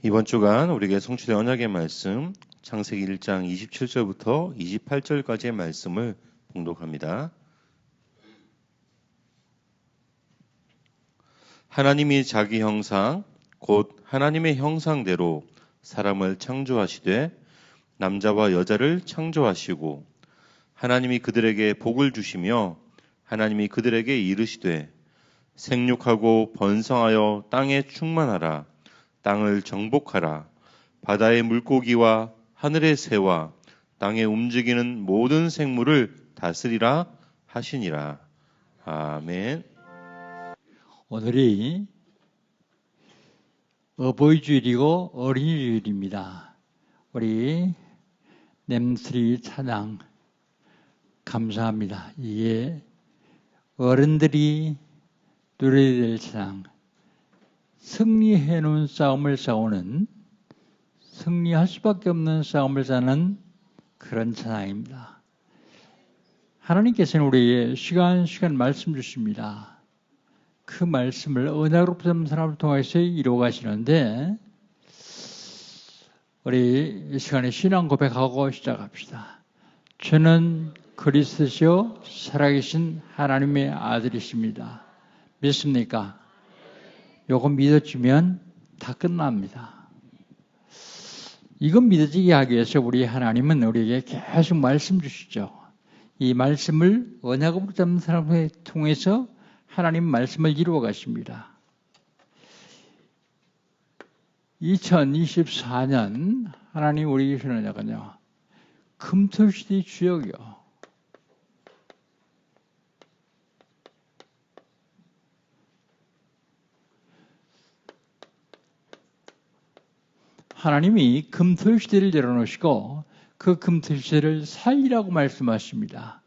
이번 주간 우리에게 성취된 언약의 말씀 창세기 1장 27절부터 28절까지의 말씀을 봉독합니다. 하나님이 자기 형상 곧 하나님의 형상대로 사람을 창조하시되 남자와 여자를 창조하시고 하나님이 그들에게 복을 주시며 하나님이 그들에게 이르시되 생육하고 번성하여 땅에 충만하라. 땅을 정복하라. 바다의 물고기와 하늘의 새와 땅에 움직이는 모든 생물을 다스리라 하시니라. 아멘. 오늘이 어버이주일이고 어린이주일입니다. 우리 냄스리 찬양 감사합니다. 이게 어른들이 누려야 될 찬양, 승리해 놓은 싸움을 싸우는, 승리할 수밖에 없는 싸움을 싸는 그런 찬양입니다. 하나님께서는 우리에게 시간 말씀 주십니다. 그 말씀을 언약으로 붙잡는 사람을 통해서 이루어 가시는데, 우리 이 시간에 신앙 고백하고 시작합시다. 저는 그리스도시요 살아계신 하나님의 아들이십니다. 믿습니까? 요거 믿어주면 다 끝납니다. 이건 믿어지게 하기 위해서 우리 하나님은 우리에게 계속 말씀 주시죠. 이 말씀을 언약으로 붙잡는 사람을 통해서 하나님 말씀을 이루어 가십니다. 2024년 하나님 우리에게 주는 언약은요, 금토시대 주역이요. 하나님이 금토시대를 열어놓으시고 그 금토시대를 살리라고 말씀하십니다.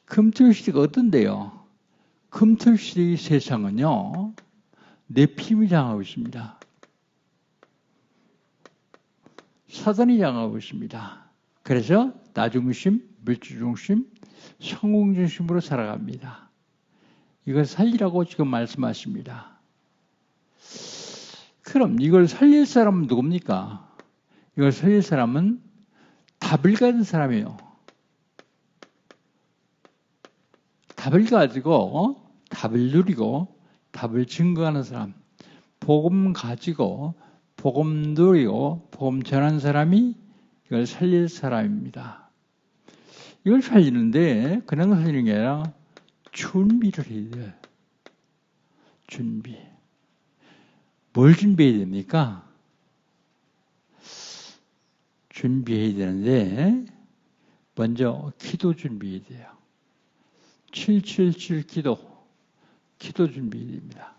금토시대가 어떤데요? 금토시대의 세상은요, 네피림이 장하고 있습니다. 사단이 장하고 있습니다. 그래서 나중심, 물질중심, 성공중심으로 살아갑니다. 이걸 살리라고 지금 말씀하십니다. 그럼 이걸 살릴 사람은 누굽니까? 이걸 살릴 사람은 답을 가진 사람이에요. 답을 가지고 답을 누리고 답을 증거하는 사람, 복음 가지고 복음 누리고 복음 전하는 사람이 이걸 살릴 사람입니다. 이걸 살리는데 그냥 살리는 게 아니라 준비를 해야 돼요. 준비. 뭘 준비해야 됩니까? 준비해야 되는데 먼저 기도 준비해야 돼요. 777 기도 준비해야 됩니다.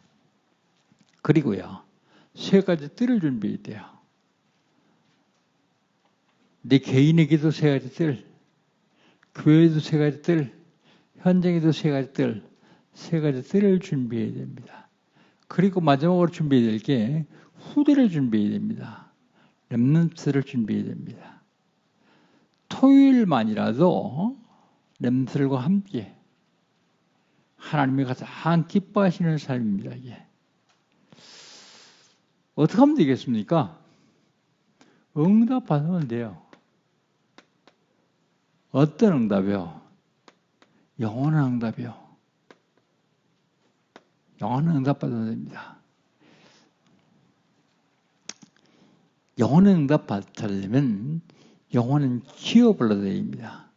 그리고요, 3가지 뜰을 준비해야 돼요. 내 개인의 기도 3가지 뜰, 교회에도 3가지 뜰, 현장에도 3가지 뜰, 3가지 뜰을 준비해야 됩니다. 그리고 마지막으로 준비해야 될 게 후대를 준비해야 됩니다. 렘넌트를 준비해야 됩니다. 토요일만이라도 렘넌트들과 함께 하나님이 가장 기뻐하시는 삶입니다. 이게. 어떻게 하면 되겠습니까? 응답 받으면 돼요. 어떤 응답이요? 영원한 응답이요. 영원한 응답 받아야 됩니다. 영원한 응답 받으려면 영원한 기업을 얻어야 됩니다.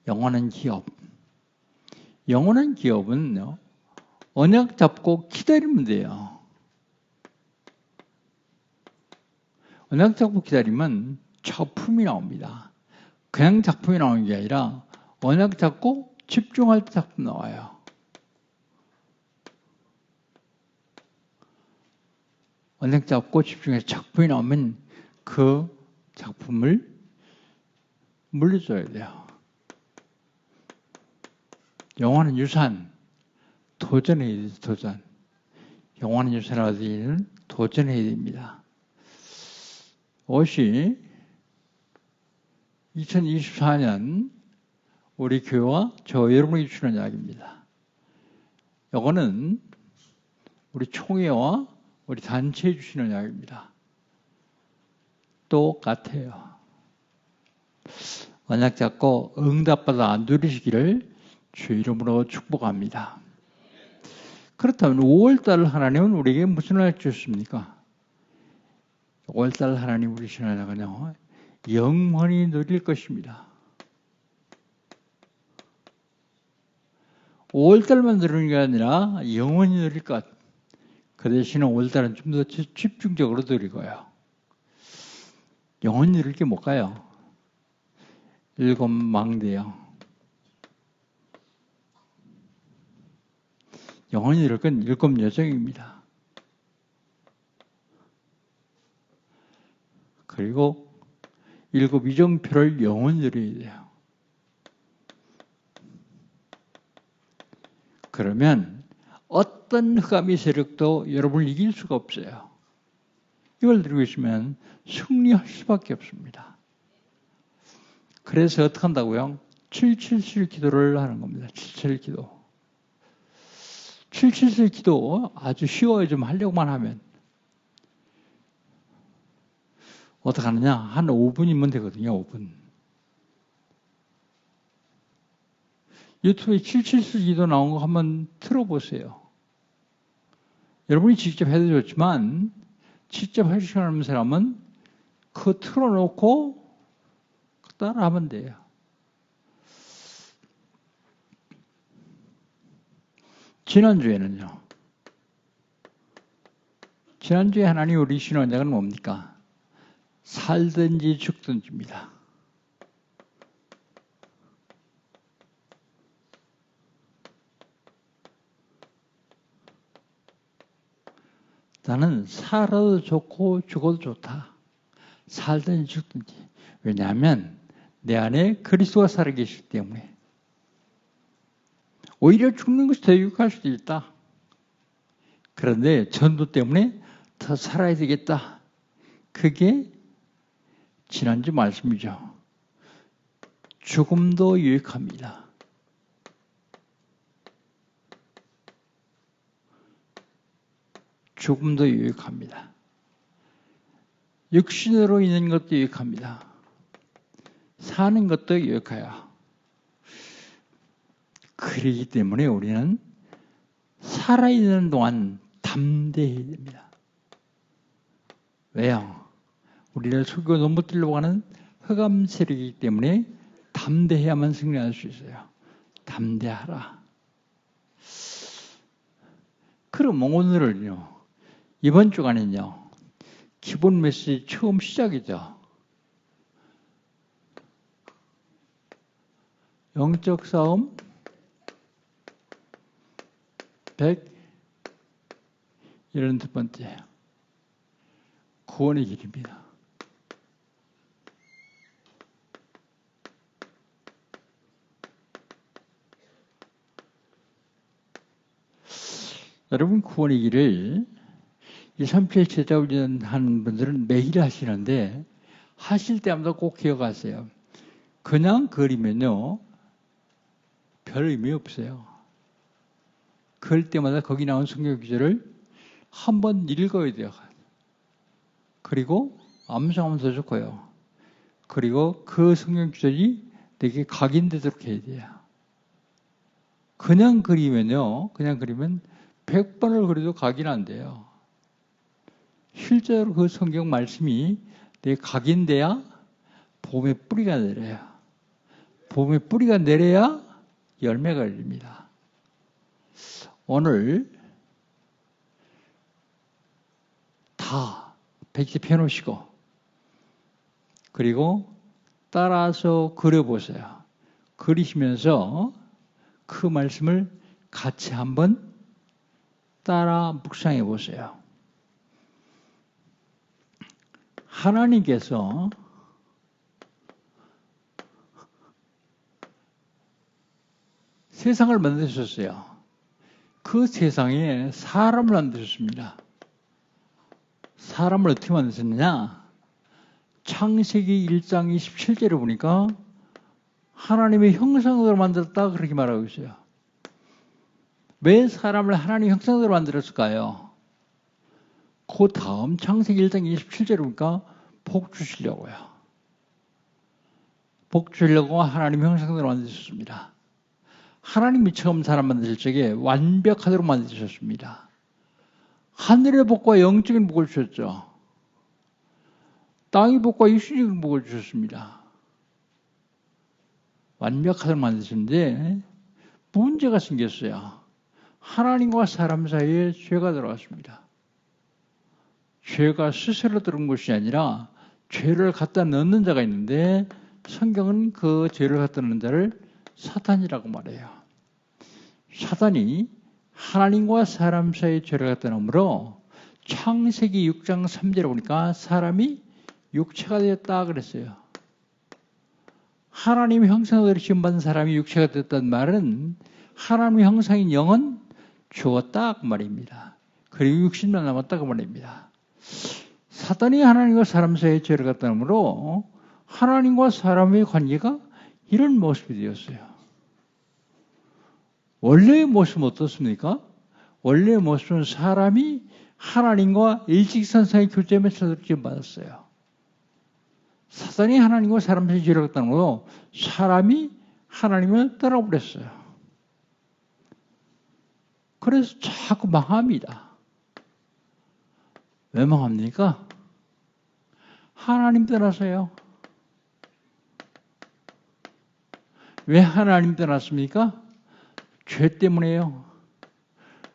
영원한 기업. 영원한 기업은요, 언약 잡고 기다리면 돼요. 언약 잡고 기다리면 작품이 나옵니다. 그냥 작품이 나오는 게 아니라 언약 잡고 집중할 때 작품 나와요. 언약 잡고 집중해서 작품이 나오면 그 작품을 물려줘야 돼요. 영원한 유산, 도전해야 돼요. 도전. 영원한 유산을 얻으려면 도전해야 됩니다. 옷이 2024년 우리 교회와 저 여러분에게 주는 이야기입니다. 이거는 우리 총회와 우리 단체에 주시는 이야기입니다. 똑같아요. 언약 잡고 응답받아 누리시기를 주 이름으로 축복합니다. 그렇다면 5월달 하나님은 우리에게 무슨 언약 주셨습니까? 5월달 하나님 우리 신앙은요, 영원히 누릴 것입니다. 5월달만 누리는 게 아니라 영원히 누릴 것. 그 대신에 5월달은 좀 더 집중적으로 누리고요. 영원히 누릴 게 뭘까요? 7망대요. 영원히 누릴 건 7여정입니다. 그리고 7이정표를 영원히 누려야 돼요. 그러면 어떤 흑암의 세력도 여러분을 이길 수가 없어요. 이걸 들고 있으면 승리할 수밖에 없습니다. 그래서 어떻게 한다고요? 777 기도를 하는 겁니다. 777 기도. 777 기도 아주 쉬워요. 좀 하려고만 하면. 어떻게 하느냐? 한 5분이면 되거든요. 5분. 유튜브에 777 기도 나온 거 한번 틀어보세요. 여러분이 직접 해도 좋지만 직접 하시는 사람은 그거 틀어놓고 따라하면 돼요. 지난주에는요. 지난주에 하나님 우리 신원자는 뭡니까? 살든지 죽든지입니다. 나는 살아도 좋고 죽어도 좋다. 살든지 죽든지. 왜냐하면 내 안에 그리스도가 살아계시기 때문에. 오히려 죽는 것이 더 유익할 수도 있다. 그런데 전도 때문에 더 살아야 되겠다. 그게 지난주 말씀이죠. 죽음도 유익합니다. 죽음도 유익합니다. 육신으로 있는 것도 유익합니다. 사는 것도 유익해요. 그렇기 때문에 우리는 살아있는 동안 담대해야 됩니다. 왜요? 우리를 속이고 넘어뜨리려고 하는 흑암 세력이기 때문에 담대해야만 승리할 수 있어요. 담대하라. 그럼 오늘은요. 이번 주간은요. 기본 메시지 처음 시작이죠. 영적 싸움 172번째 구원의 길입니다. 여러분 구원의 길을 237 제자훈련 하는 분들은 매일 하시는데 하실 때마다 꼭 기억하세요. 그냥 그리면요. 별 의미 없어요. 그럴 때마다 거기 나온 성경 구절을 한번 읽어야 돼요. 그리고 암송하면 더 좋고요. 그리고 그 성경 구절이 내게 각인되도록 해야 돼요. 그냥 그리면요. 그냥 그리면 100번을 그려도 각인 안 돼요. 실제로 그 성경 말씀이 내게 각인돼야 봄에 뿌리가 내려요. 봄에 뿌리가 내려야 열매가 열립니다. 오늘 다 백지 펴놓으시고 그리고 따라서 그려보세요. 그리시면서 그 말씀을 같이 한번 따라 묵상해 보세요. 하나님께서 세상을 만드셨어요. 그 세상에 사람을 만드셨습니다. 사람을 어떻게 만드셨느냐? 창세기 1장 27절에 보니까 하나님의 형상으로 만들었다 그렇게 말하고 있어요. 왜 사람을 하나님의 형상으로 만들었을까요? 그 다음 창세기 1장 27절에 보니까 복 주시려고요. 복 주려고 하나님 형상대로 만드셨습니다. 하나님이 처음 사람 만드실 적에 완벽하도록 만드셨습니다. 하늘의 복과 영적인 복을 주셨죠. 땅의 복과 육신적인 복을 주셨습니다. 완벽하도록 만드셨는데 문제가 생겼어요. 하나님과 사람 사이에 죄가 들어왔습니다. 죄가 스스로 들어온 것이 아니라 죄를 갖다 넣는 자가 있는데 성경은 그 죄를 갖다 넣는 자를 사탄이라고 말해요. 사탄이 하나님과 사람 사이에 죄를 갖다 넣으므로 창세기 6장 3절에 보니까 사람이 육체가 되었다 그랬어요. 하나님 형상으로 지음받은 사람이 육체가 되었다는 말은 하나님 형상인 영은 죽었다 그 말입니다. 그리고 육신만 남았다 그 말입니다. 사탄이 하나님과 사람 사이에 죄를 갖다 놓으므로 하나님과 사람의 관계가 이런 모습이 되었어요. 원래의 모습은 어떻습니까? 원래의 모습은 사람이 하나님과 일직선상의 교제면서 지음받았어요. 사탄이 하나님과 사람 사이에 죄를 갖다 놓으므로 사람이 하나님을 떠나버렸어요. 그래서 자꾸 망합니다. 왜 망합니까? 하나님 떠나서요. 왜 하나님 떠났습니까? 죄 때문에요.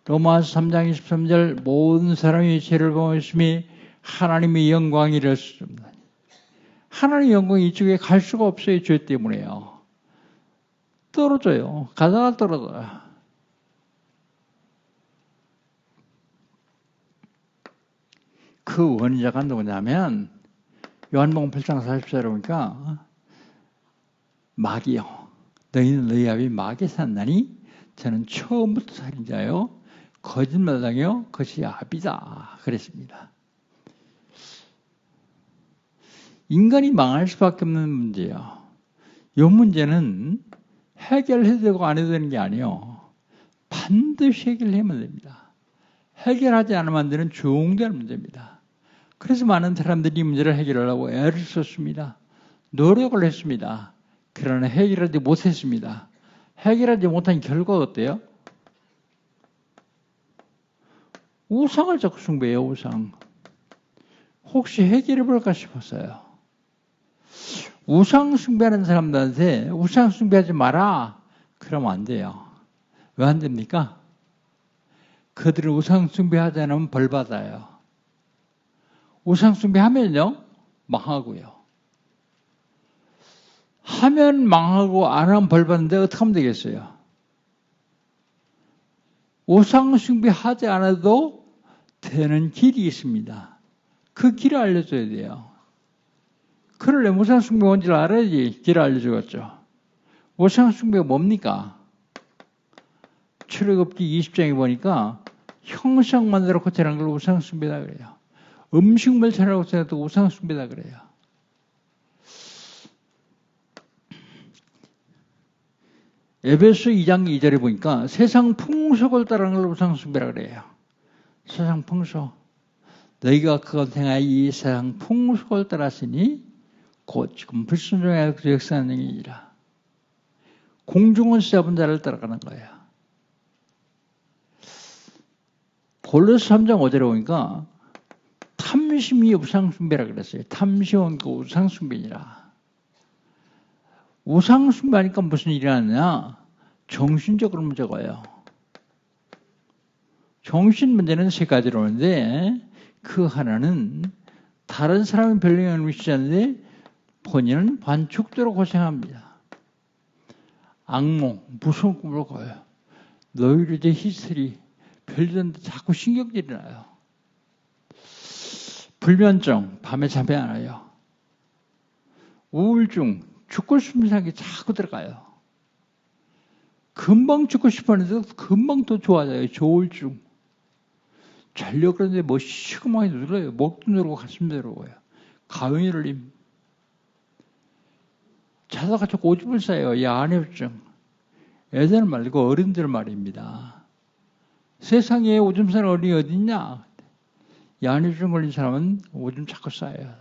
로마서 3장 23절 모든 사람이 죄를 범했으니 하나님의 영광이 이르렀습니다. 하나님의 영광이 이쪽에 갈 수가 없어요. 죄 때문에요. 떨어져요. 가다가 떨어져요. 그 원인자가 누구냐면 요한복음 8장 44절에 보니까 마귀요. 너희는 너희 아비 마귀 산나니 저는 처음부터 살인자요. 거짓말당해요. 그것이 아비다. 그랬습니다. 인간이 망할 수밖에 없는 문제예요. 이 문제는 해결해도 되고 안 해도 되는 게 아니에요. 반드시 해결하면 됩니다. 해결하지 않으면 안 되는 중대한 문제입니다. 그래서 많은 사람들이 이 문제를 해결하려고 애를 썼습니다. 노력을 했습니다. 그러나 해결하지 못했습니다. 해결하지 못한 결과가 어때요? 우상을 자꾸 숭배해요. 우상. 혹시 해결해 볼까 싶었어요. 우상 숭배하는 사람들한테 우상 숭배하지 마라. 그러면 안 돼요. 왜 안 됩니까? 그들은 우상 숭배하지 않으면 벌 받아요. 우상 숭배하면요 망하고요. 하면 망하고 안 하면 벌 받는데 어떻게 하면 되겠어요? 우상 숭배하지 않아도 되는 길이 있습니다. 그 길을 알려줘야 돼요. 그러려면 우상 숭배가 뭔지를 알아야지 길을 알려주겠죠. 우상 숭배가 뭡니까? 출애굽기 20장에 보니까 형상 만들어 고치라는 걸 우상 숭배다 그래요. 음식물 차려고 해도 우상 숭배다 그래요. 에베소 2장 2절에 보니까 세상 풍속을 따르는 걸 우상 숭배라 그래요. 세상 풍속. 너희가 그것 행하여 이 세상 풍속을 따랐으니 곧 지금 불순종하여 그 역사하는 일이라. 공중은 세번 자를 따라가는 거예요. 골로새 3장 5절에 보니까 탐심이 우상숭배라 그랬어요. 탐심은 그 우상숭배니라. 우상숭배하니까 무슨 일이 나느냐? 정신적으로 문제가 와요. 정신 문제는 세 가지로 오는데 그 하나는 다른 사람은 별 영향을 미치지 않는데 본인은 반축대로 고생합니다. 악몽, 무서운 꿈을 꿔요. 노이로제 히스테리, 별일인데 자꾸 신경질이 나요. 불면증, 밤에 잠이 안 와요. 우울증, 죽고 싶은 생각이 자꾸 들어가요. 금방 죽고 싶었는데도 금방 또 좋아져요. 조울증. 자려고 그러는데 뭐 시커멓게 눌러요. 목도 누르고 가슴도 누르고요. 가위 눌림. 자다가 자꾸 오줌을 싸요. 야한해증. 애들 말고 어른들 말입니다. 세상에 오줌 싸는 어린이 어디 있냐? 야한해증 걸린 사람은 오줌 자꾸 싸요.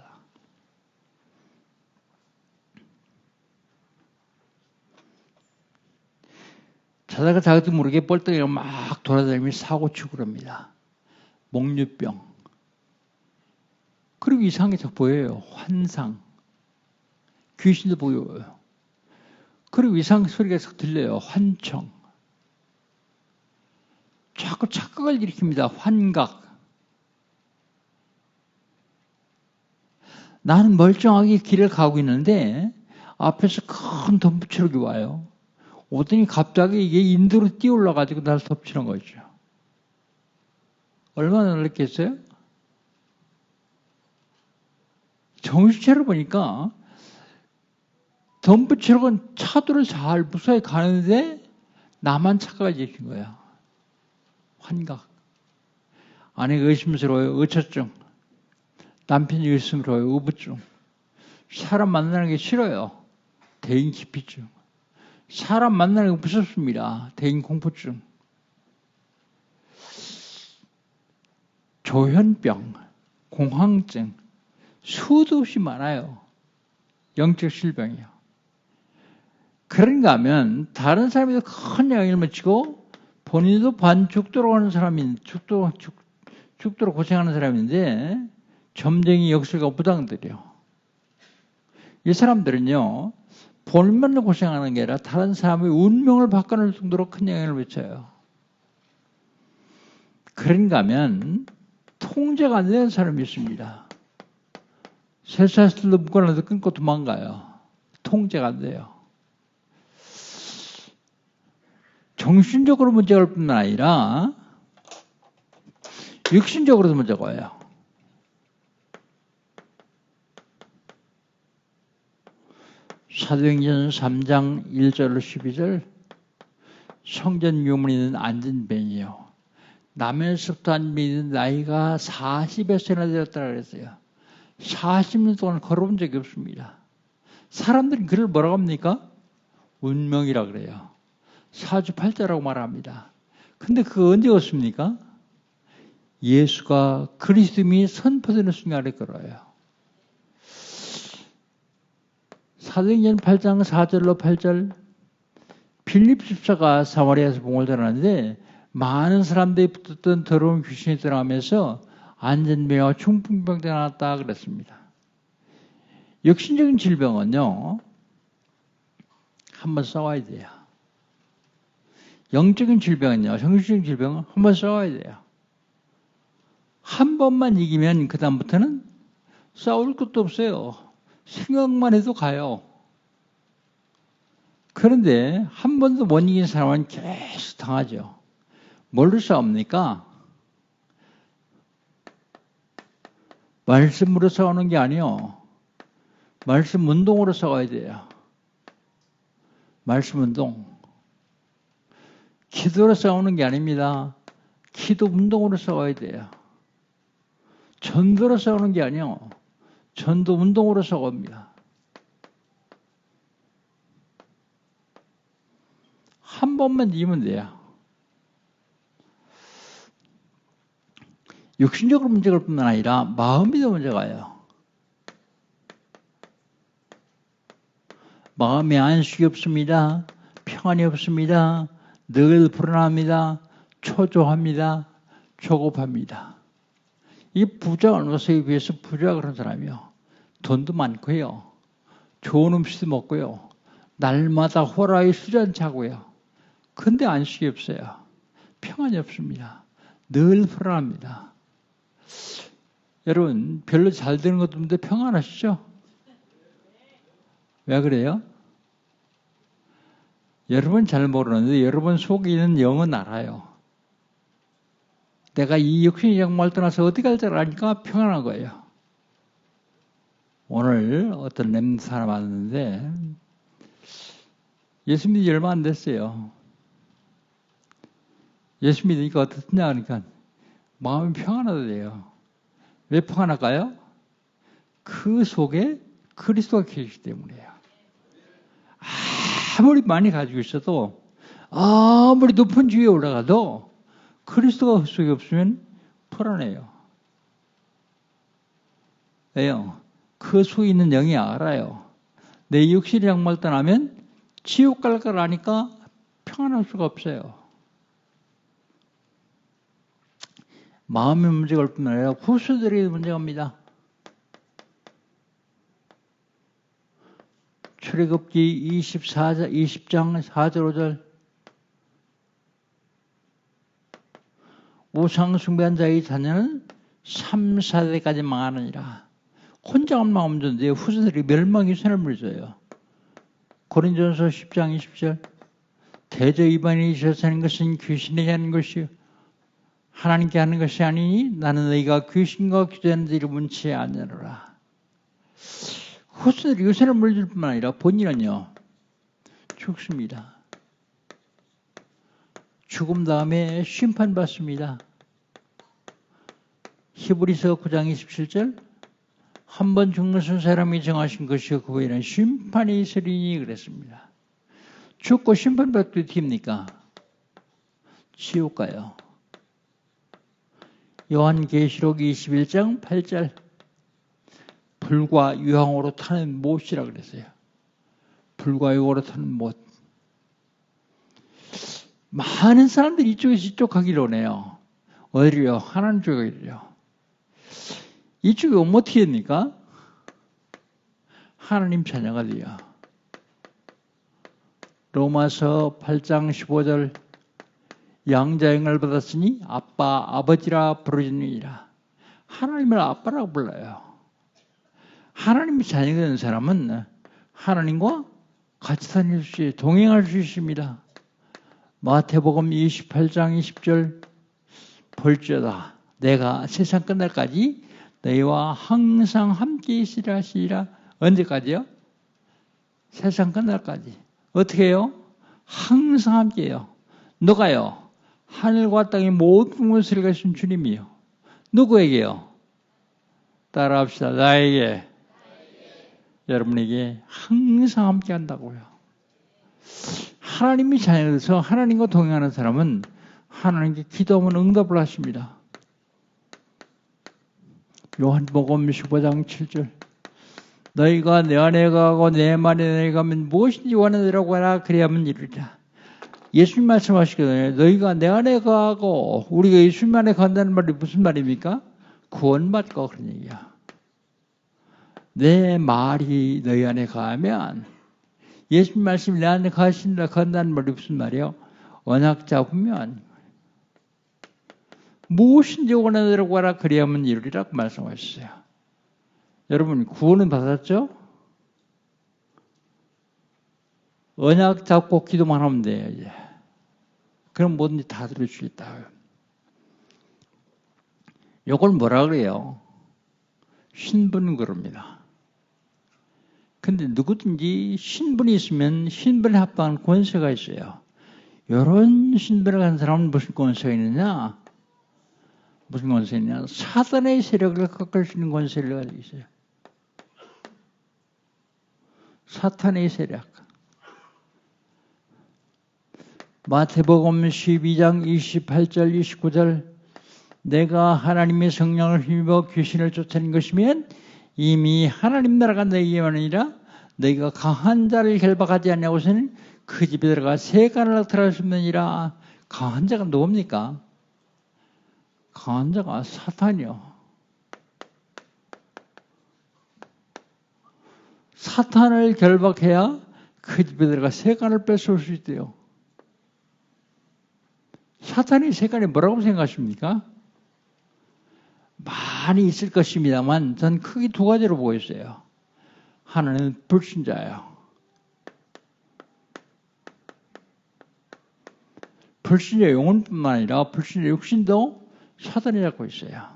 자다가 자기도 모르게 뻘떡이가 막 돌아다니며 사고치고 그럽니다. 목류병. 그리고 이상한 게 자꾸 보여요. 환상. 귀신도 보여요. 그리고 이상한 소리가 자꾸 들려요. 환청. 자꾸 착각을 일으킵니다. 환각. 나는 멀쩡하게 길을 가고 있는데 앞에서 큰 덤프트럭이 와요. 오더니 갑자기 이게 인도로 뛰어올라가지고 나를 덮치는 거죠. 얼마나 놀랐겠어요? 정신 차려보니까 덤프트럭은 차도를 잘 무사히 가는데 나만 착각을 일으킨 거야. 환각. 아내가 의심스러워요. 의처증. 남편이 의심스러워요. 의부증. 사람 만나는 게 싫어요. 대인 기피증. 사람 만나는 게 무섭습니다. 대인 공포증. 조현병, 공황증, 수도 없이 많아요. 영적 질병이요. 그런가 하면 다른 사람이 큰 영향을 미치고 본인도 죽도록 하는 사람인, 죽도록 고생하는 사람인데 점쟁이 역술가 부당들이요. 이 사람들은요, 본인만 고생하는 게 아니라 다른 사람의 운명을 바꿔놓을 정도로 큰 영향을 미쳐요. 그런가 하면 통제가 안 되는 사람이 있습니다. 쇠사슬도 묶어놔도 끊고 도망가요. 통제가 안 돼요. 정신적으로 문제가 올 뿐만 아니라 육신적으로도 문제가 와요. 사도행전 3장 1절로 12절 성전 유문에 있는 안전뱅이요. 남에서부터 안전뱅이는 나이가 40여 세나 되었다고 그랬어요. 40년 동안 걸어본 적이 없습니다. 사람들은 그를 뭐라고 합니까? 운명이라 그래요. 사주팔자라고 말합니다. 근데 그거 언제 왔습니까? 예수가 그리스도임이 선포되는 순간에 걸어요. 사도행전 8장 4절로 8절 빌립 집사가 사마리아에서 복음을 전하는데 많은 사람들이 붙었던 더러운 귀신이 떠나면서 안전병과 중풍병도 나왔다 그랬습니다. 육신적인 질병은요, 한번 싸워야 돼요. 영적인 질병은요, 정신적인 질병은 한번 싸워야 돼요. 한 번만 이기면 그 다음부터는 싸울 것도 없어요. 생각만 해도 가요. 그런데 한 번도 못 이긴 사람은 계속 당하죠. 뭘로 싸웁니까? 말씀으로 싸우는 게 아니요. 말씀 운동으로 싸워야 돼요. 말씀 운동. 기도로 싸우는 게 아닙니다. 기도 운동으로 싸워야 돼요. 전도로 싸우는 게 아니요. 전도 운동으로 싸웁니다. 한 번만 이기면 돼요. 육신적으로 문제가 올 뿐만 아니라 마음에도 문제가요. 마음에 안식이 없습니다. 평안이 없습니다. 늘 불안합니다. 초조합니다. 조급합니다. 이 부자 언어서에 비해서 부자 그런 사람이요. 돈도 많고요. 좋은 음식도 먹고요. 날마다 호라이 수잔 차고요. 근데 안식이 없어요. 평안이 없습니다. 늘 불안합니다. 여러분 별로 잘 되는 것도 없는데 평안하시죠? 왜 그래요? 여러분 잘 모르는데 여러분 속에 있는 영은 알아요. 내가 이 육신의 영광을 떠나서 어디 갈 줄 아니까 평안한 거예요. 오늘 어떤 렘넌트 사람 왔는데 예수 믿은 지 얼마 안 됐어요. 예수 믿으니까 어떻냐 하니까 마음이 평안하대요. 왜 평안할까요? 그 속에 그리스도가 계시기 때문이에요. 아무리 많이 가지고 있어도 아무리 높은 지위에 올라가도 그리스도가 그 속에 없으면 불안해요. 왜요? 그 속에 있는 영이 알아요. 내 육신의 양말 떠나면 지옥 갈 걸 아니까 평안할 수가 없어요. 마음의 문제가 올 뿐만 아니라 후수들이 문제가 옵니다. 출애굽기 20장 4절 5절 우상 숭배한 자의 자녀는 3, 4대까지 망하느니라. 혼자만 망하면 되는데 후세들이 멸망의 손을 물어요. 고린도전서 10장 20절 대저 이방인이 제사하는 것은 귀신에게 하는 것이요 하나님께 하는 것이 아니니 나는 너희가 귀신과 기도하는 자를 문치 아니하노라. 후세들이 요새를 물줄 뿐만 아니라 본인은요 죽습니다. 죽음 다음에 심판받습니다. 히브리서 9장 27절 한 번 죽는 것은 사람이 정하신 것이요 그 후에는 심판이 있으리니 그랬습니다. 죽고 심판받기 어디입니까? 지옥 가요. 요한계시록 21장 8절 불과 유황으로 타는 못이라 그랬어요. 불과 유황으로 타는 못. 많은 사람들이 이쪽에서 이쪽 가기를 원해요. 어디로요? 하나님 쪽으로요. 이쪽에 오면 어떻게 됩니까? 하나님 자녀가 돼요. 로마서 8장 15절 양자형을 받았으니 아빠, 아버지라 부르짖느니라. 하나님을 아빠라고 불러요. 하나님의 자녀가 된 사람은 하나님과 같이 다닐 수 있어요. 동행할 수 있습니다. 마태복음 28장 20절 볼지어다 내가 세상 끝날까지 너희와 항상 함께 있으리라 하시리라. 언제까지요? 세상 끝날까지. 어떻게 해요? 항상 함께 해요. 누가요? 하늘과 땅의 모든 것을 가신 주님이요. 누구에게요? 따라합시다. 나에게. 여러분에게 항상 함께 한다고요. 하나님이 자녀돼서 하나님과 동행하는 사람은 하나님께 기도하면 응답을 하십니다. 요한복음 15장 7절 너희가 내 안에 가고 내 말에 너희가 가면 무엇인지 원하더라고 하라 그래야만 이루리라. 예수님 말씀하시거든요. 너희가 내 안에 가고 우리가 예수님 안에 간다는 말이 무슨 말입니까? 구원받고 그런 얘기야. 내 말이 너희 안에 가면 예수님 말씀이 내 안에 간다는 말이 무슨 말이에요? 언약 잡으면 무엇인지 원하더라고 하라 그래야만 이루리라고 말씀하셨어요. 여러분 구원은 받았죠? 언약 잡고 기도만 하면 돼요. 이제. 그럼 뭐든지 다 들어주겠다. 이걸 뭐라 그래요? 신분 그럽니다. 근데 누구든지 신분이 있으면 신분에 합당한 권세가 있어요. 이런 신분을 가진 사람은 무슨 권세가 있느냐? 무슨 권세가 있느냐? 사단의 세력을 꺾을 수 있는 권세를 가지고 있어요. 사탄의 세력. 마태복음 12장 28절 29절 내가 하나님의 성령을 힘입어 귀신을 쫓아낸 것이면 이미 하나님 나라가 너희에게만 아니라 너희가 강한 자를 결박하지 않냐고서는 그 집에 들어가 세간을 나타낼 수 없느니라. 강한 자가 누굽니까? 강한 자가 사탄이요. 사탄을 결박해야 그 집에 들어가 세간을 뺏어올 수 있대요. 사탄이 세간에 뭐라고 생각하십니까? 많이 있을 것입니다만 전 크게 두 가지로 보고 있어요. 하나는 불신자예요. 불신자 영혼뿐만 아니라 불신자 육신도 사단이 잡고 있어요.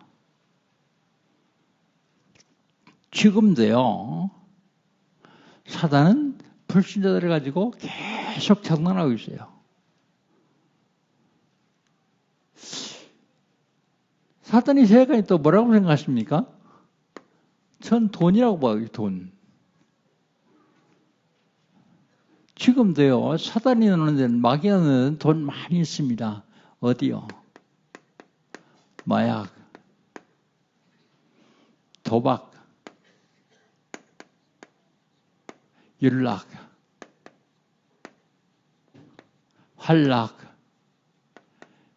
지금도요. 사단은 불신자들을 가지고 계속 장난하고 있어요. 사탄이 세간에 또 뭐라고 생각하십니까? 전 돈이라고 봐요. 돈. 지금도요. 사단이 노는 데는 마귀가 노는 데는 돈 많이 있습니다. 어디요? 마약, 도박, 윤락, 환락.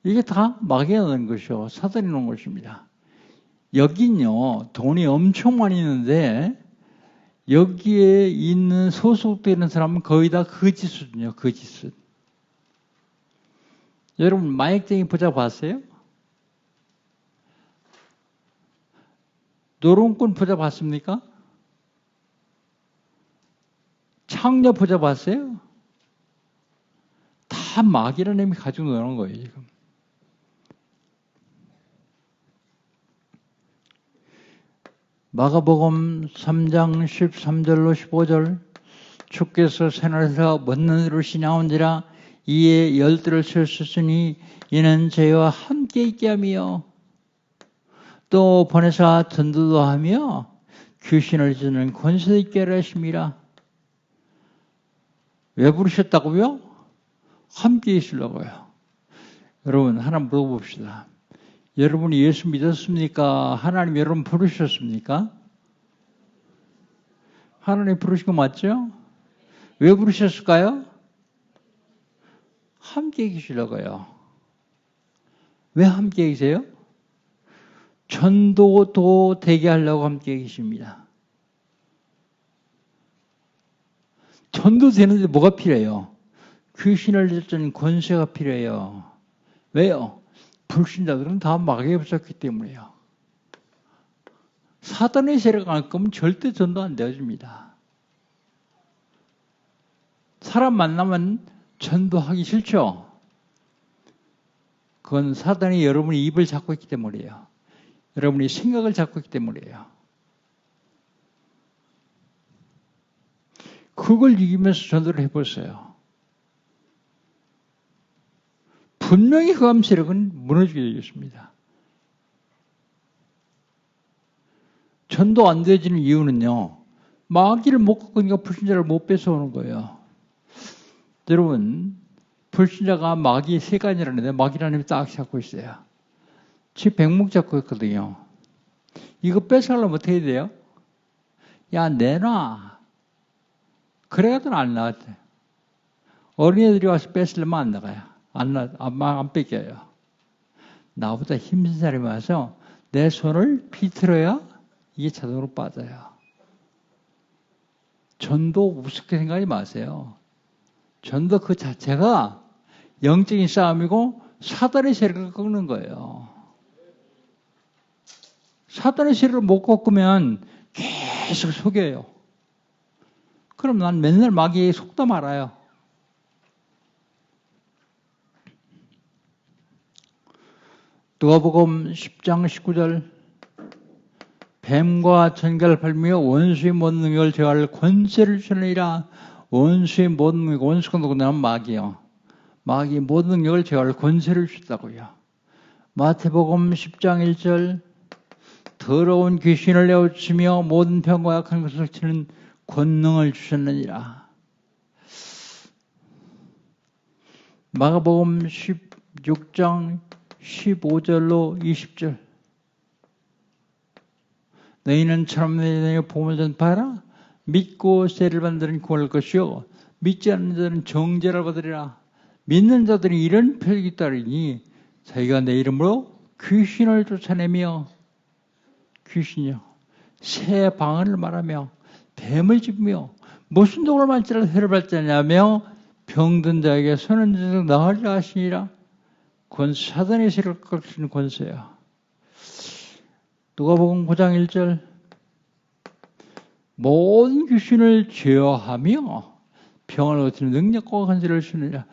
이게 다 마귀가 넣은 것이요. 사단이 놓은 것입니다. 여긴요, 돈이 엄청 많이 있는데, 여기에 있는 소속되는 사람은 거의 다 거짓이거든요, 거짓. 여러분, 마약쟁이 부자 봤어요? 노름꾼 부자 봤습니까? 창녀 부자 봤어요? 다 마귀라는 힘이 가지고 노는 거예요, 지금. 마가복음 3장 13절로 15절 주께서 새날에서 먼 이로 시나온지라 이에 열들을 세우셨으니 이는 저희와 함께 있게 하며 또 보내사 전도도 하며 귀신을 쫓는 권세도 있게 하심이라. 왜 부르셨다고요? 함께 있으려고요. 여러분 하나 물어봅시다. 여러분이 예수 믿었습니까? 하나님 여러분 부르셨습니까? 하나님 부르신 거 맞죠? 왜 부르셨을까요? 함께 계시려고요. 왜 함께 계세요? 전도도 되게 하려고 함께 계십니다. 전도 되는데 뭐가 필요해요? 귀신을 쫓는 권세가 필요해요. 왜요? 불신자들은 다 마귀에 붙었기 때문에요. 사단의 세례가 갈 거면 절대 전도 안 되어집니다. 사람 만나면 전도하기 싫죠? 그건 사단이 여러분의 입을 잡고 있기 때문이에요. 여러분이 생각을 잡고 있기 때문이에요. 그걸 이기면서 전도를 해보세요. 분명히 흑암 세력은 무너지게 되겠습니다. 전도 안 되어지는 이유는요. 마귀를 못 갖고 있으니까 불신자를 못 뺏어오는 거예요. 여러분 불신자가 마귀 세간이라는데 마귀라는 힘이 딱 잡고 있어요. 지 백목 잡고 있거든요. 이거 뺏어가려면 어떻게 해야 돼요? 야 내놔. 그래가지고 안 나왔대. 어린애들이 와서 뺏으려면 안 나가요. 안 뺏겨요. 나보다 힘든 사람이 와서 내 손을 비틀어야 이게 자동으로 빠져요. 전도 우습게 생각하지 마세요. 전도 그 자체가 영적인 싸움이고 사단의 세력을 꺾는 거예요. 사단의 세력을 못 꺾으면 계속 속여요. 그럼 난 맨날 마귀에 속다 말아요. 누가복음 10장 19절 뱀과 전갈을 밟으며 원수의 모든 능력을 제어할 권세를 주느니라. 원수의 모든 능력, 원수가 누구냐면 마귀요. 마귀의 모든 능력을 제어할 권세를 주셨다고요. 마태복음 10장 1절 더러운 귀신을 내어치며 모든 병과 약한 것을 치는 권능을 주셨느니라. 마가복음 16장 15절로 20절 너희는 참내에 복음을 전파하라. 믿고 세를 받는 자는 구원할 것이요 믿지 않는 자는 정죄를 받으리라. 믿는 자들이 이런 표적이 따르니 자기가 내 이름으로 귀신을 쫓아내며 귀신이요 새 방언을 말하며 뱀을 집으며 무슨 독을 만지라 해를 받자냐며 병든 자에게 손은 져서 나으리라 하시니라. 사단의 세력을 꺾는 권세야. 누가복음 9장 1절 모든 귀신을 제어하며 병을 고치는 능력과 권세를 주느니라.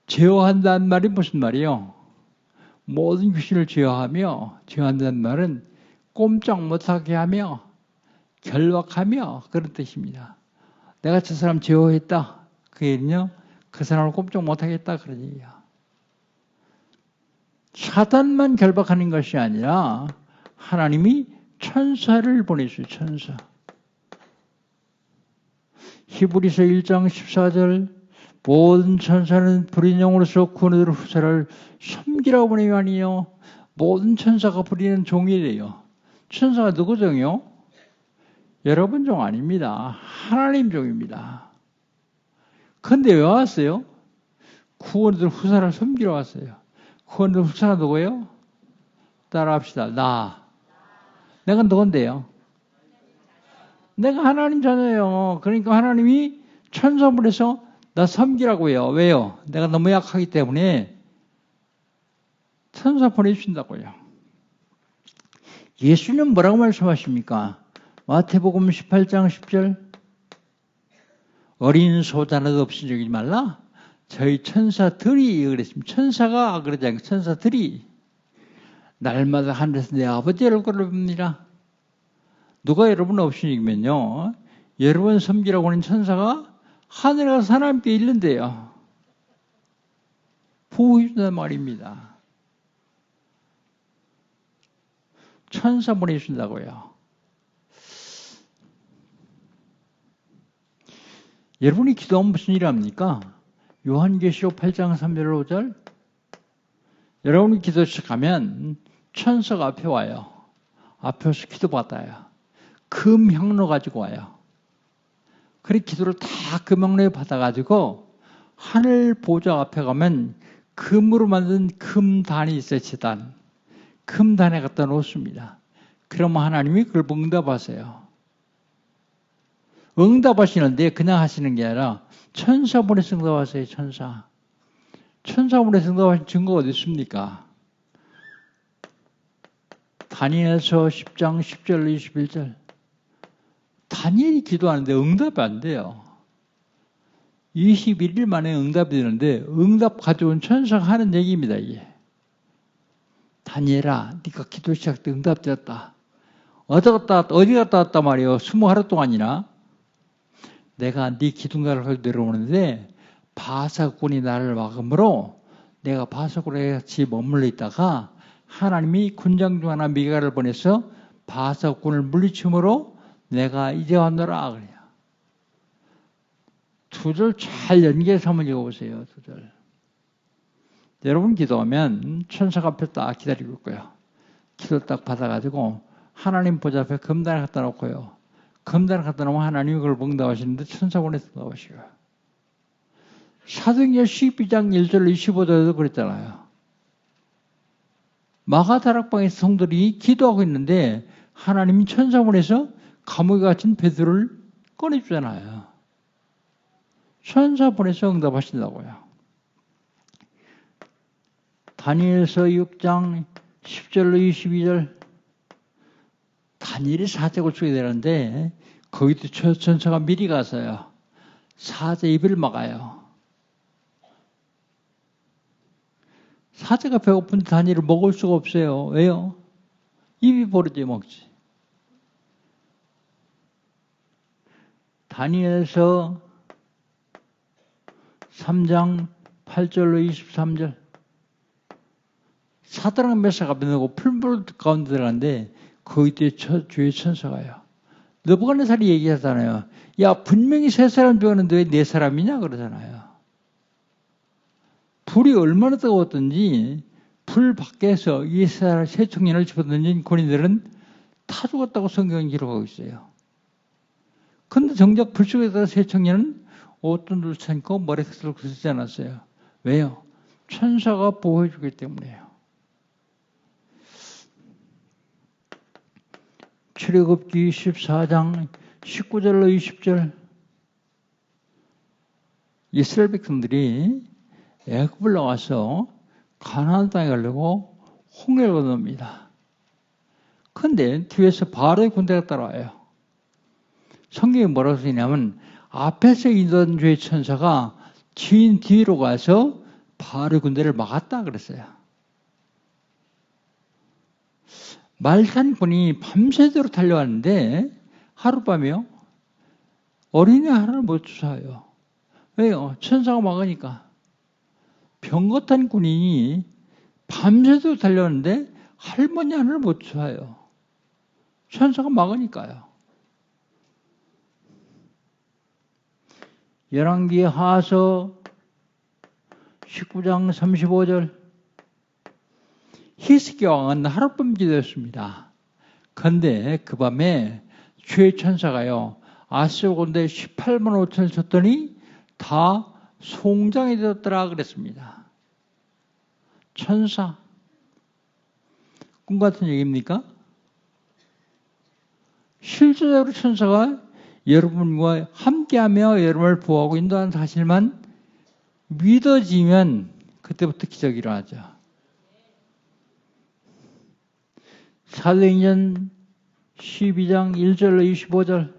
제어한다는 말이 무슨 말이에요? 모든 귀신을 제어하며 제어한다는 말은 꼼짝 못하게 하며 결박하며 그런 뜻입니다. 내가 저 사람 제어했다. 그 얘기는요. 그 사람을 꼼짝 못하겠다 그런 얘기야. 사단만 결박하는 것이 아니라 하나님이 천사를 보내주세요. 천사. 히브리서 1장 14절 모든 천사는 불인 영으로서 구원을 후사를 섬기라고 보내요 아니요. 모든 천사가 부리는 종이래요. 천사가 누구 종이요? 여러분 종 아닙니다. 하나님 종입니다. 그런데 왜 왔어요? 구원들 후사를 섬기러 왔어요. 구원들 후사가 누구예요? 따라합시다. 나. 내가 누군데요? 내가 하나님 자녀예요. 그러니까 하나님이 천사 보내서 나 섬기라고 해요. 왜요? 내가 너무 약하기 때문에 천사 보내주신다고요. 예수는 뭐라고 말씀하십니까? 마태복음 18장 10절 어린 소도 하나도 없인 적이지 말라. 저희 천사들이 그랬습니다. 천사가 그러지 않고 천사들이 날마다 하늘에서 내 아버지 얼굴을 봅니다. 누가 여러분 없으시면요. 여러분 섬기라고 하는 천사가 하늘에 가서 하나님께 있는데요. 보호해준단 말입니다. 천사 보내준다고요. 여러분이 기도하면 무슨 일을 합니까? 요한계시록 8장 3절 5절 여러분이 기도 시작하면 천사가 앞에 와요. 앞에서 기도받아요. 금향로 가지고 와요. 그래 기도를 다 금향로에 받아가지고 하늘 보좌 앞에 가면 금으로 만든 금단이 있어요. 제단. 금단에 갖다 놓습니다. 그러면 하나님이 그걸 응답하세요. 응답하시는데 그냥 하시는 게 아니라 천사 보내서 응답하세요. 천사. 천사 보내서 응답하신 증거가 어디 있습니까? 다니엘서 10장 10절 21절 다니엘이 기도하는데 응답이 안 돼요. 21일 만에 응답이 되는데 응답 가져온 천사가 하는 얘기입니다. 이게. 다니엘아 네가 기도 시작 때 응답되었다. 어디 갔다 왔단 말이에요. 20하루 동안이나. 내가 네 기둥가를 내려오는데 바사군이 나를 막음으로 내가 바사군에 같이 머물러 있다가 하나님이 군장 중 하나 미가를 보내서 바사군을 물리침으로 내가 이제 왔노라 그래요. 두 절 잘 연결해서 한번 읽어보세요. 두 절. 여러분 기도하면 천사가 앞에 딱 기다리고 있고요. 기도 딱 받아가지고 하나님 보좌 앞에 금단을 갖다 놓고요. 금단을 갖다 놓으면 하나님이 그걸 응답하시는데 천사 보내서 응답하시고요. 사도행전 12장 1절 25절에도 그랬잖아요. 마가다락방에서 성도들이 기도하고 있는데 하나님이 천사 보내서 감옥에 갇힌 베드로를 꺼내주잖아요. 천사 보내서 응답하신다고요. 다니엘서 6장 10절로 22절 다니엘이 사자굴 속에 되는데 거기도 천사가 미리 가서요. 사자 입을 막아요. 사자가 배고픈데 다니엘을 먹을 수가 없어요. 왜요? 입이 버르지 먹지. 다니엘서 3장 8절로 23절 사드락 메사가 변하고 풀물 가운데 들어가는데 거기에 주의 천사가요. 느부갓네살이 얘기하잖아요. 야 분명히 세 사람 죽었는데 왜 네 사람이냐 그러잖아요. 불이 얼마나 뜨거웠던지 불 밖에서 이 세 청년을 집어던진 군인들은 다 죽었다고 성경은 기록하고 있어요. 그런데 정작 불 속에서 세 청년은 옷도 눌쳐입고 머리카락을 쓰지 않았어요. 왜요? 천사가 보호해 주기 때문에요. 출애굽기 14장 19절로 20절 이스라엘 백성들이 애굽을 나와서 가나안 땅에 가려고 홍해를 건넙니다. 그런데 뒤에서 바로의 군대가 따라와요. 성경이 뭐라고 쓰냐면 앞에서 있던 주의 천사가 지인 뒤로 가서 바로의 군대를 막았다 그랬어요. 말탄군이 밤새도록 달려왔는데 하룻밤이요. 어린애 하나를 못 쫓아요. 왜요? 천사가 막으니까. 병거탄 군인이 밤새도록 달려왔는데 할머니 하나를 못 쫓아요. 천사가 막으니까요. 열왕기 하서 19장 35절 히스기야 왕은 하룻밤 기도했습니다. 그런데 그 밤에 주의 천사가요. 아스로 군대 18만 5천을 쳤더니 다 송장이 되었더라 그랬습니다. 천사. 꿈 같은 얘기입니까? 실제적으로 천사가 여러분과 함께하며 여러분을 보호하고 인도하는 사실만 믿어지면 그때부터 기적이 일어나죠. 사도행전 12장 1절로 25절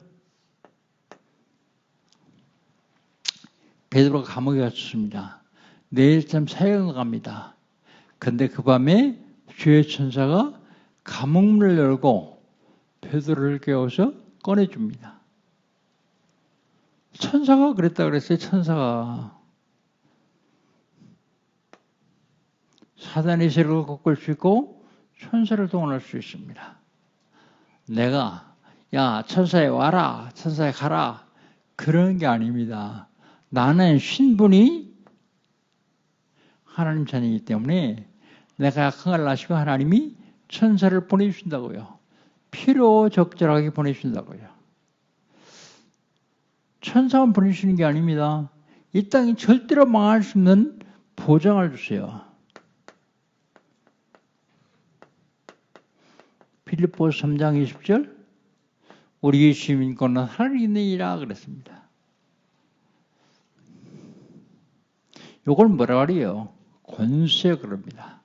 베드로가 감옥에 갇혔습니다. 내일쯤 사형을 갑니다. 그런데 그 밤에 주의 천사가 감옥문을 열고 베드로를 깨워서 꺼내줍니다. 천사가 그랬다 그랬어요. 천사가. 사단의 세력을 꺾을 수 있고 천사를 동원할 수 있습니다. 내가 야 천사에 와라, 천사에 가라 그런 게 아닙니다. 나는 신분이 하나님 자녀이기 때문에 내가 약한 걸 아시고 하나님이 천사를 보내주신다고요. 필요 적절하게 보내주신다고요. 천사만 보내주시는 게 아닙니다. 이 땅이 절대로 망할 수 없는 보장을 주세요. 빌립보서 3장 20절 우리의 시민권은 하늘에 있느니라 그랬습니다. 이걸 뭐라 그래요? 권세 그럽니다.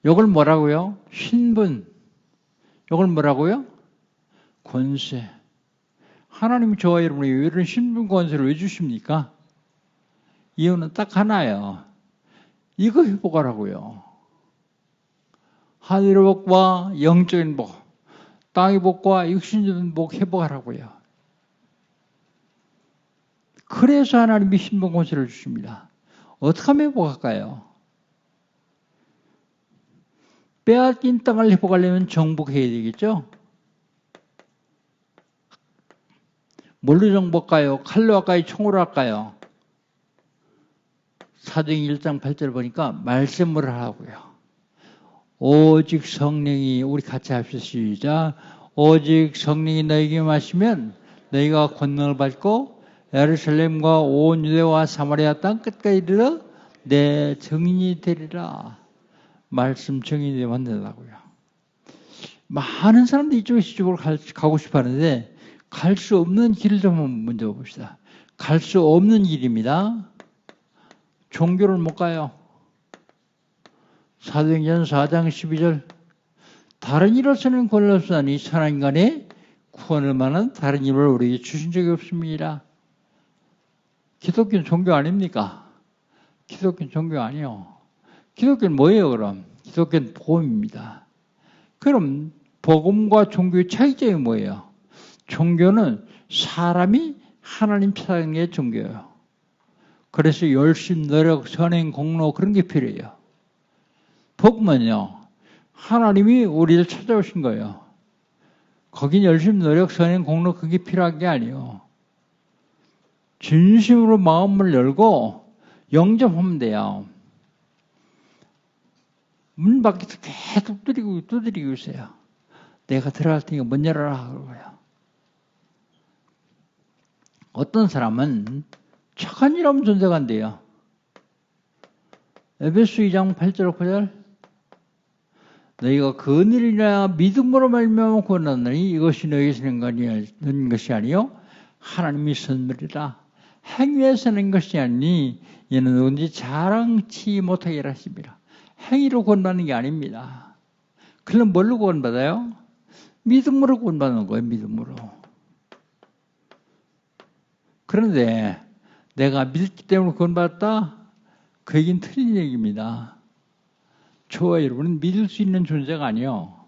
이걸 뭐라고요? 신분. 이걸 뭐라고요? 권세. 하나님이 저와 여러분이 이런 신분 권세를 왜 주십니까? 이유는 딱 하나예요. 이거 회복하라고요. 하늘의 복과 영적인 복, 땅의 복과 육신적인 복 회복하라고요. 그래서 하나님이 신분 권세를 주십니다. 어떻게 하면 회복할까요? 빼앗긴 땅을 회복하려면 정복해야 되겠죠? 뭘로 정복할까요? 칼로 할까요? 총으로 할까요? 사도행전 1장 8절 보니까 말씀을 하라고요. 오직 성령이 우리 같이 합시다. 시작. 오직 성령이 너에게 마시면 너희가 권능을 받고 예루살렘과 온 유대와 사마리아 땅 끝까지 이르러 내 증인이 되리라. 말씀 증인이 되면 된다고요. 많은 사람들이 이쪽으로 가고 싶어 하는데 갈 수 없는 길을 좀 먼저 봅시다. 갈 수 없는 길입니다. 종교를 못 가요. 사도행전 4장 12절 다른 일로서는 권리 없으니 천하 인간의 구원을 만한 다른 힘을 우리에게 주신 적이 없습니다. 기독교는 종교 아닙니까? 기독교는 종교 아니요. 기독교는 뭐예요 그럼? 기독교는 복음입니다. 그럼 복음과 종교의 차이점이 뭐예요? 종교는 사람이 하나님 찾는 게 종교예요. 그래서 열심, 노력, 선행, 공로 그런 게 필요해요. 복음은요. 하나님이 우리를 찾아오신 거예요. 거긴 열심, 노력, 선행, 공로 그게 필요한 게 아니에요. 진심으로 마음을 열고 영접하면 돼요. 문 밖에서 계속 두드리고 있어요. 내가 들어갈 테니까 문 열어라 그러고요. 어떤 사람은 착한 일 하면 존재가 안 돼요. 에베소 2장 8절 9절 너희가 그 은혜를 믿음으로 말미암아 구원하느니 이것이 너희에서 는 것이 아니요 하나님의 선물이라. 행위에서 낸 것이 아니니 이는 누구든지 자랑치 못하게 하십니다. 행위로 구원받는 게 아닙니다. 그럼 뭘로 구원받아요? 믿음으로 구원받는 거예요. 믿음으로. 그런데 내가 믿기 때문에 구원받았다? 그 얘기는 틀린 얘기입니다. 저와 여러분은 믿을 수 있는 존재가 아니에요.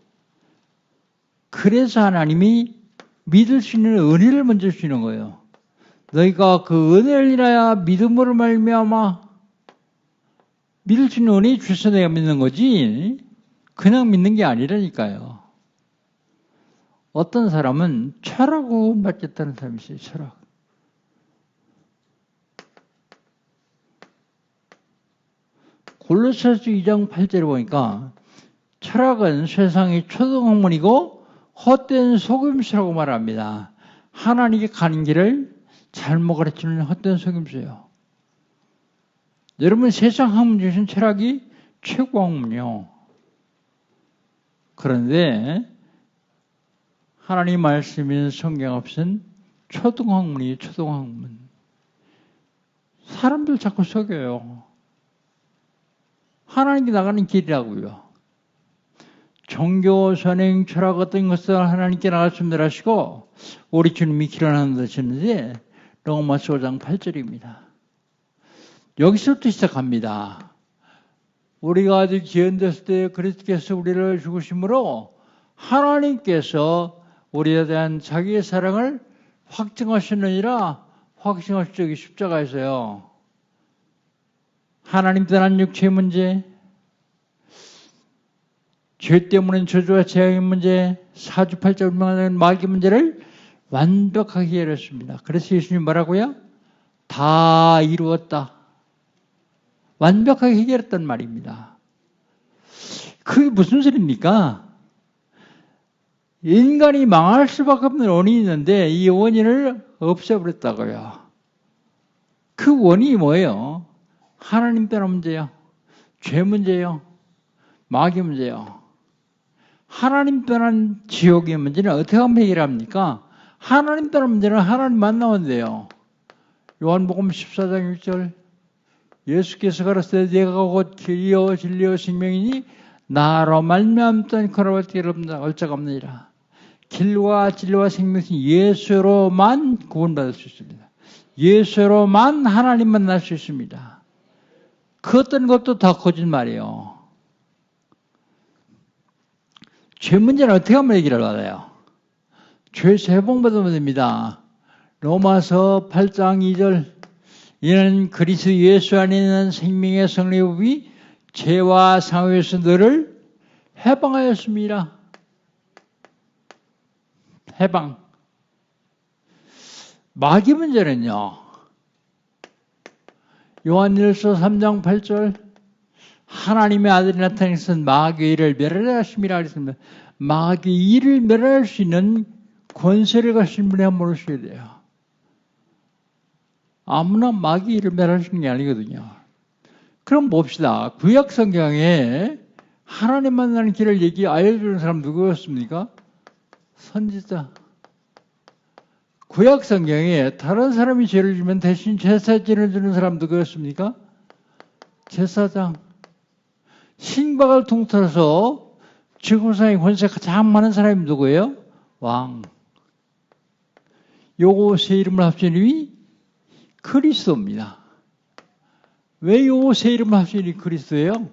그래서 하나님이 믿을 수 있는 은혜를 먼저 주시는 거예요. 너희가 그 은혜를 인하여 믿음으로 말미암아 믿을 수 있는 은혜 주셔서 내가 믿는 거지 그냥 믿는 게 아니라니까요. 어떤 사람은 철학으로 받겠다는 사람이 있어요. 철학. 골로새서 2장 8절에 보니까 철학은 세상의 초등학문이고 헛된 속임수라고 말합니다. 하나님께 가는 길을 잘못 가르치는 헛된 속임수예요. 여러분 세상 학문 중에서는 철학이 최고 학문이요. 그런데 하나님 말씀인 성경 앞은 초등학문이에요. 초등학문. 사람들 자꾸 속여요. 하나님께 나가는 길이라고요. 종교, 선행, 철학 같은 것을 하나님께 나갔으면 하시고 우리 주님이 길을 하셨는데 로마서 5장 8절입니다. 여기서부터 시작합니다. 우리가 아직 지연됐을 때 그리스도께서 우리를 죽으심으로 하나님께서 우리에 대한 자기의 사랑을 확증하셨느니라. 확증하신 적이 십자가에서요. 하나님 떠난 육체의 문제, 죄 때문에 저주와 재앙의 문제, 사주팔자 운명하는 마귀 문제를 완벽하게 해결했습니다. 그래서 예수님이 뭐라고요? 다 이루었다. 완벽하게 해결했단 말입니다. 그게 무슨 소리입니까? 인간이 망할 수밖에 없는 원인이 있는데 이 원인을 없애버렸다고요. 그 원인이 뭐예요? 하나님 떠난 문제요. 죄 문제요. 마귀 문제요. 하나님 떠난 지옥의 문제는 어떻게 하면 해결합니까? 하나님 떠난 문제는 하나님 만나면 돼요. 요한복음 14장 1절 예수께서 가라사대 내가 곧 길이요 진리요 생명이니 나로 말미암던 그로부터 길은 얼자가 없느니라. 길과 진리와 생명은 예수로만 구원받을 수 있습니다. 예수로만 하나님 만날 수 있습니다. 그 어떤 것도 다 거짓말이에요. 죄 문제는 어떻게 하면 해결을 받아요? 죄에서 해봉받으면 됩니다. 로마서 8장 2절 이는 그리스도 예수 안에 있는 생명의 성리법이 죄와 상하에서 너를 해방하였습니다. 해방. 마귀 문제는요. 요한일서 3장 8절 하나님의 아들이 나타나서 마귀의 일을 멸하려 하심이라 그랬습니다. 마귀의 일을 멸할 수 있는 권세를 가진 분이 한번 오셔야 돼요. 아무나 마귀의 일을 멸할 수 있는 게 아니거든요. 그럼 봅시다. 구약 성경에 하나님 만나는 길을 알려주는 사람 누구였습니까? 선지자. 구약 성경에 다른 사람이 죄를 지면 대신 제사지를 주는 사람 누구였습니까? 제사장. 신박을 통틀어서 지구상의 권세가 가장 많은 사람이 누구예요? 왕. 요거 세 이름을 합친 이름이 그리스도입니다. 왜 요 세 이름을 합친 이름이 그리스도예요?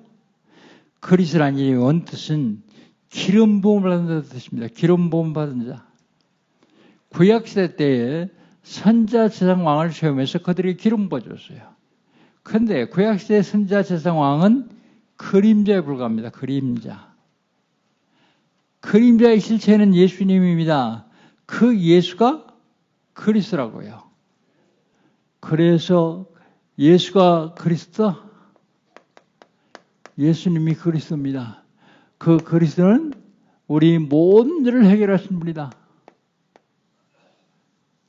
그리스도라는 이름의 원뜻은 기름 부음을 받은 자 뜻입니다. 기름 부음 받은 자. 구약시대 때에 선자 제사장 왕을 세우면서 그들이 기름 부어줬어요. 그런데 구약시대 선자 제사장 왕은 그림자에 불과합니다. 그림자. 그림자의 실체는 예수님입니다. 그 예수가 그리스도라고요. 그래서 예수가 그리스도, 예수님이 그리스도입니다. 그 그리스도는 우리 모든 일을 해결하신 분이다.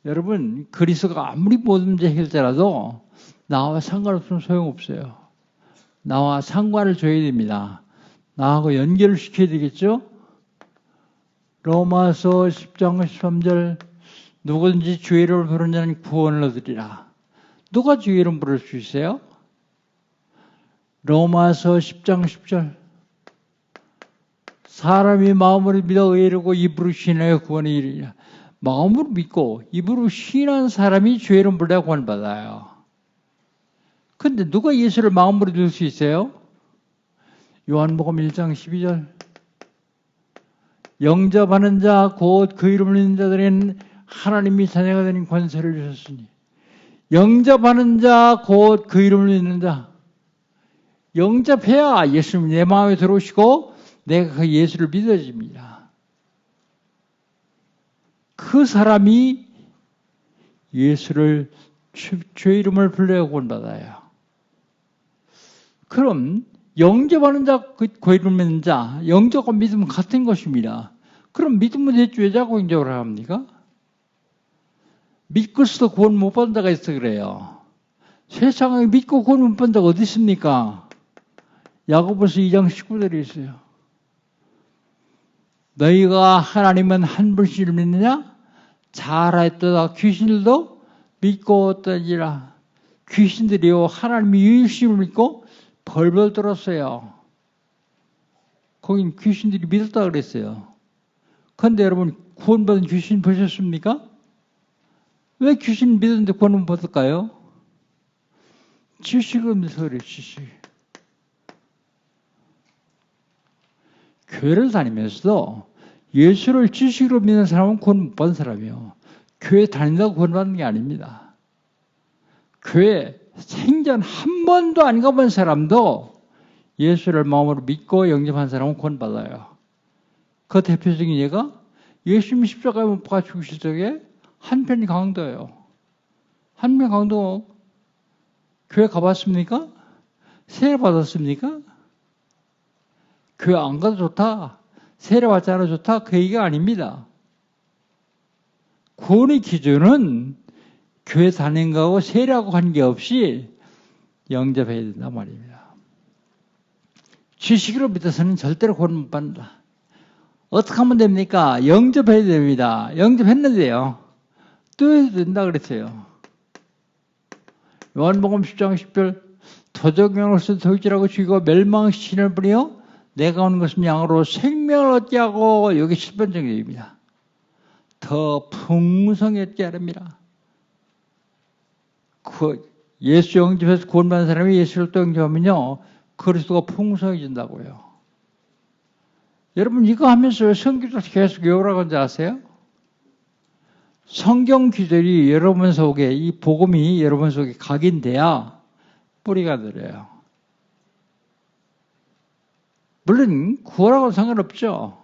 여러분, 그리스도가 아무리 모든 문제 해결자라도 나와 상관없으면 소용없어요. 나와 상관을 줘야 됩니다. 나하고 연결을 시켜야 되겠죠? 로마서 10장 13절 누구든지 주의 이름을 부르는 자는 구원을 얻으리라. 누가 주의 이름 부를 수 있어요? 로마서 10장 10절 사람이 마음으로 믿어 의롭고 입으로 시인하여 구원을 이루리라. 마음으로 믿고 입으로 시인한 사람이 주의 이름 부르다가 구원받아요. 그런데 누가 예수를 마음으로 믿을 수 있어요? 요한복음 1장 12절 영접하는 자 곧 그 이름을 믿는 자들은 하나님이 자녀가 되는 권세를 주셨으니 영접하는 자 곧 그 이름을 믿는 자 영접해야 예수님이 내 마음에 들어오시고 내가 그 예수를 믿어집니다. 그 사람이 예수를 주의 이름을 불러야 구원받아요. 그럼 영접하는 자, 그 이름을 믿는 자, 영접과 믿음은 같은 것입니다. 그럼 믿으면 됐지 왜 자꾸 영접을 합니까? 믿고서도 구원 못 받은 자가 있어 그래요. 세상에 믿고 구원 못 받는 자가 어디 있습니까? 야고보서 2장 19절에 있어요. 너희가 하나님은 한 분씩 믿느냐? 잘하였도다. 귀신들도 믿고 어떠니라. 귀신들이요 하나님이 유일심을 믿고 벌벌 떨었어요. 거긴 귀신들이 믿었다 그랬어요. 그런데 여러분 구원받은 귀신 보셨습니까? 왜 귀신 믿었는데 구원 못 받을까요? 지식을 믿어서 그래요. 지식. 교회를 다니면서도 예수를 지식으로 믿는 사람은 구원 못 받은 사람이에요. 교회 다닌다고 구원 받는 게 아닙니다. 교회 생전 한 번도 안 가본 사람도 예수를 마음으로 믿고 영접한 사람은 구원 받아요. 그 대표적인 예가 예수님 십자가에 못 박아 죽으실 적에 한편 강도예요. 한편 강도 교회 가봤습니까? 세례 받았습니까? 교회 안 가도 좋다. 세례 받잖아 좋다. 그 얘기가 아닙니다. 구원의 기준은 교회 다니는 거하고 세례하고 관계없이 영접해야 된단 말입니다. 지식으로 믿어서는 절대로 구원 못 받는다. 어떻게 하면 됩니까? 영접해야 됩니다. 영접했는데요. 또 해도 된다 그랬어요. 요한복음 10장 10절 도적경으로서 도적질하고 죽이고 멸망시키는 분이요 내가 오는 것은 양으로 생명을 얻게 하고 여기 10번 정도입니다. 더 풍성히 얻게 하랍니다. 예수 영접해서 구원받는 사람이 예수를 또 영접하면요 그리스도가 풍성해진다고요. 여러분 이거 하면서 성경을 계속 외우라고 하는지 아세요? 성경 기절이 여러분 속에 이 복음이 여러분 속에 각인돼야 뿌리가 들어요. 물론 구원하고는 상관없죠.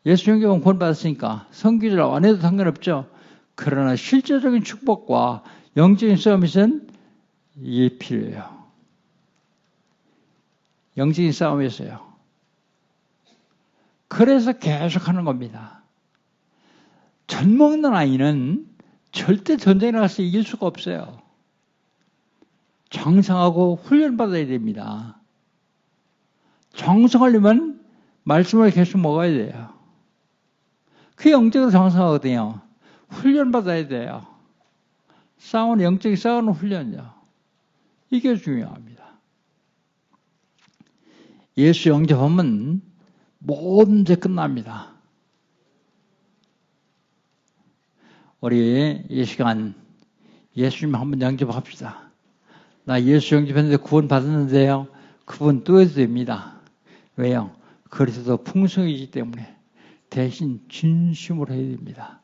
예수 영접은 구원 받았으니까 성기절 안 해도 상관없죠. 그러나 실제적인 축복과 영적인 싸움에서는 이게 필요해요. 영적인 싸움에서요. 그래서 계속 하는 겁니다. 젖 먹는 아이는 절대 전쟁에 나가서 이길 수가 없어요. 장성하고 훈련받아야 됩니다. 장성하려면 말씀을 계속 먹어야 돼요. 그게 영적으로 장성하거든요. 훈련받아야 돼요. 싸우는 영적인 싸우는 훈련이요. 이게 중요합니다. 예수 영접하면 모든 문제 끝납니다. 우리 이 시간 예수님 한번 영접합시다. 나 예수 영접했는데 구원 받았는데요. 그분 또 해도 됩니다. 왜요? 그리스도 풍성이기 때문에 대신 진심으로 해야 됩니다.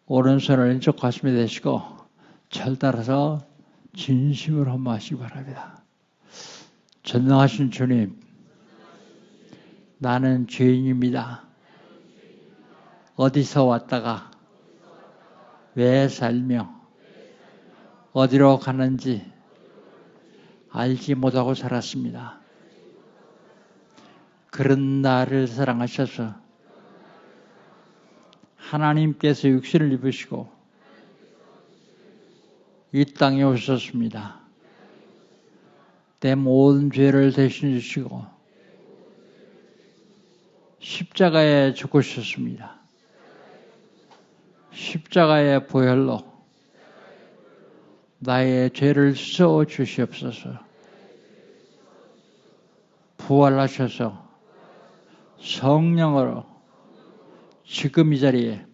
오른손을 왼쪽 가슴에 대시고 절 따라서 진심으로 한번 하시기 바랍니다. 전능하신 주님, 나는 죄인입니다. 어디서 왔다가 왜 살며 어디로 가는지 알지 못하고 살았습니다. 그런 나를 사랑하셔서 하나님께서 육신을 입으시고 이 땅에 오셨습니다. 내 모든 죄를 대신 주시고 십자가에 죽으셨습니다. 십자가의 보혈로 나의 죄를 씻어 주시옵소서. 부활하셔서 성령으로 지금 이 자리에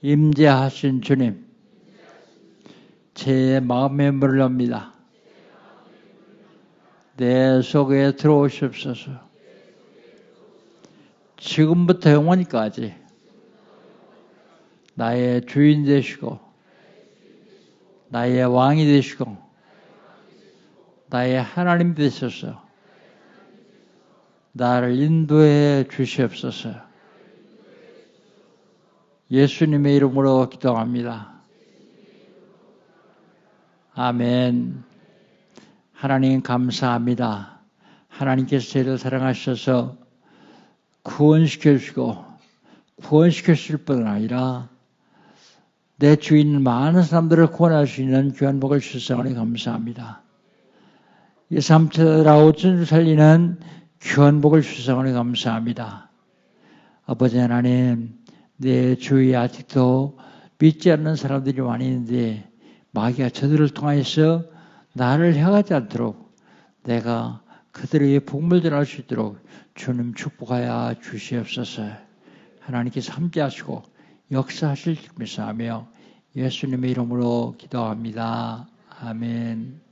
임재하신 주님, 제 마음의 문을 엽니다. 내 속에 들어오시옵소서. 지금부터 영원히까지 나의 주인 되시고 나의 왕이 되시고 나의 하나님 되셔서 나를 인도해 주시옵소서. 예수님의 이름으로 기도합니다. 아멘. 하나님 감사합니다. 하나님께서 저희를 사랑하셔서 구원시켜 주시고 구원시켜 주실 뿐 아니라 내 주위에 있는 많은 사람들을 구원할 수 있는 귀한 복을 주셔서 감사합니다. 이 3,5천을 살리는 귀한 복을 주셔서 감사합니다. 아버지 하나님, 내 주위에 아직도 믿지 않는 사람들이 많이 있는데 마귀가 저들을 통해서 나를 향하지 않도록 내가 그들에게 복을 전할 수 있도록 주님 축복하여 주시옵소서. 하나님께서 함께하시고 역사하실 줄 믿사하며 예수님의 이름으로 기도합니다. 아멘.